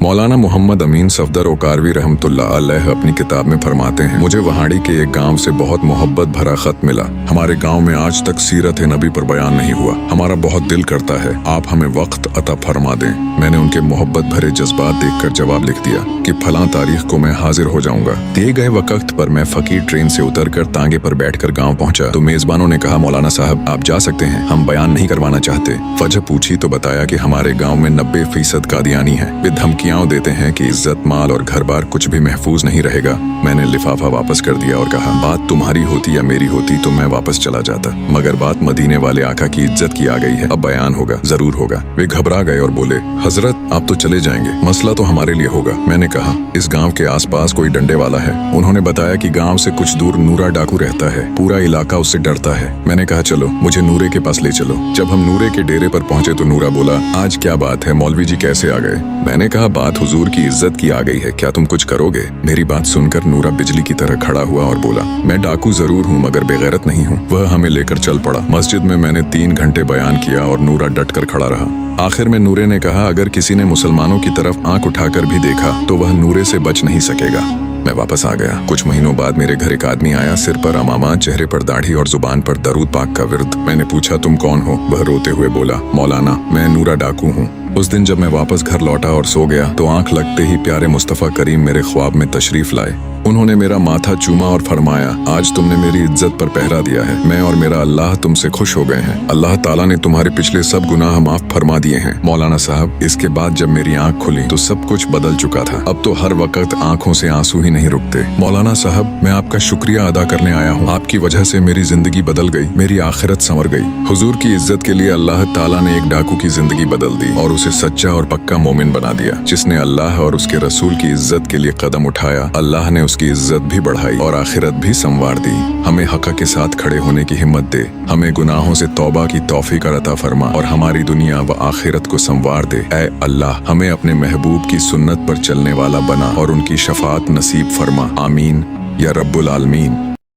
मौलाना मोहम्मद अमीन सफदर ओकारवी रहमतुल्लाह अलैह अपनी किताब में फरमाते हैं, मुझे वहाड़ी के एक गांव से बहुत मोहब्बत भरा खत मिला। हमारे गांव में आज तक सीरत नबी पर बयान नहीं हुआ। हमारा बहुत दिल करता है आप हमें वक्त अता फरमा दें। मैंने उनके मोहब्बत भरे जज्बात देखकर जवाब लिख दिया कि फलां तारीख को मैं हाजिर हो जाऊंगा। दिए गए वक्त पर मैं फकीर ट्रेन से उतरकर तांगे पर बैठकर गाँव पहुंचा तो मेजबानों ने कहा, मौलाना साहब आप जा सकते हैं, हम बयान नहीं करवाना चाहते। वजह पूछी तो बताया कि हमारे गाँव में 90% कादियानी है। वे धमकियां देते हैं कि इज्जत माल और घर बार कुछ भी महफूज नहीं रहेगा। मैंने लिफाफा वापस कर दिया और कहा, बात तुम्हारी होती या मेरी होती तो मैं वापस चला जाता, मगर बात मदीने वाले आका की इज्जत की आ गई है, अब बयान होगा, जरूर होगा। वे घबरा गए और बोले, हजरत आप तो चले जाएंगे, मसला तो हमारे लिए होगा। मैंने कहा, इस गांव के आसपास कोई डंडे वाला है। उन्होंने बताया कि गांव से कुछ दूर नूरा डाकू रहता है, पूरा इलाका उससे डरता है। मैंने कहा, चलो मुझे नूरे के पास ले चलो। जब हम नूरे के डेरे पर पहुंचे तो नूरा बोला, आज क्या बात है, मौलवी जी कैसे आ गए? मैंने कहा, बात हुजूर की इज्जत की आ गई है, क्या तुम कुछ करोगे? मेरी बात सुनकर नूरा बिजली की तरह खड़ा हुआ और बोला, मैं डाकू जरूर हूँ मगर बेगैरत नहीं हूँ। वह हमें लेकर चल पड़ा। मस्जिद में मैंने 3 घंटे बयान किया और नूरा डटकर खड़ा रहा। आखिर में नूरे ने कहा, अगर किसी ने मुसलमानों की तरफ आंख उठाकर भी देखा तो वह नूरे से बच नहीं सकेगा। मैं वापस आ गया। कुछ महीनों बाद मेरे घर एक आदमी आया, सिर पर अमामा, चेहरे पर दाढ़ी और जुबान पर दरूद पाक का विर्द। मैंने पूछा, तुम कौन हो? वह रोते हुए बोला, मौलाना मैं नूरा डाकू हूँ। उस दिन जब मैं वापस घर लौटा और सो गया तो आंख लगते ही प्यारे मुस्तफा करीम मेरे ख्वाब में तशरीफ लाए। उन्होंने मेरा माथा चूमा और फरमाया, आज तुमने मेरी इज्जत पर पहरा दिया है। मैं और मेरा अल्लाह तुमसे खुश हो गए हैं। अल्लाह ताला ने तुम्हारे पिछले सब गुनाह माफ फरमा दिए हैं। मौलाना साहब, इसके बाद जब मेरी आंख खुली तो सब कुछ बदल चुका था। अब तो हर वक्त आंखों से आंसू ही नहीं रुकते। मौलाना साहब, मैं आपका शुक्रिया अदा करने आया हूँ। आपकी वजह से मेरी जिंदगी बदल गई, मेरी आखिरत संवर गई। हुजूर की इज्जत के लिए अल्लाह ताला ने एक डाकू की जिंदगी बदल दी और उसे सच्चा और पक्का मोमिन बना दिया। जिसने अल्लाह और उसके रसूल की इज्जत के लिए कदम उठाया, अल्लाह ने उसकी इज्जत भी बढ़ाई और आखिरत भी संवार दी। हमें हक के साथ खड़े होने की हिम्मत दे, हमें गुनाहों से तौबा की तौफीक अता फरमा और हमारी दुनिया व आखिरत को संवार दे। ऐ अल्लाह, हमें अपने महबूब की सुन्नत पर चलने वाला बना और उनकी शफाअत नसीब फरमा। आमीन या रब्बुल आलमीन।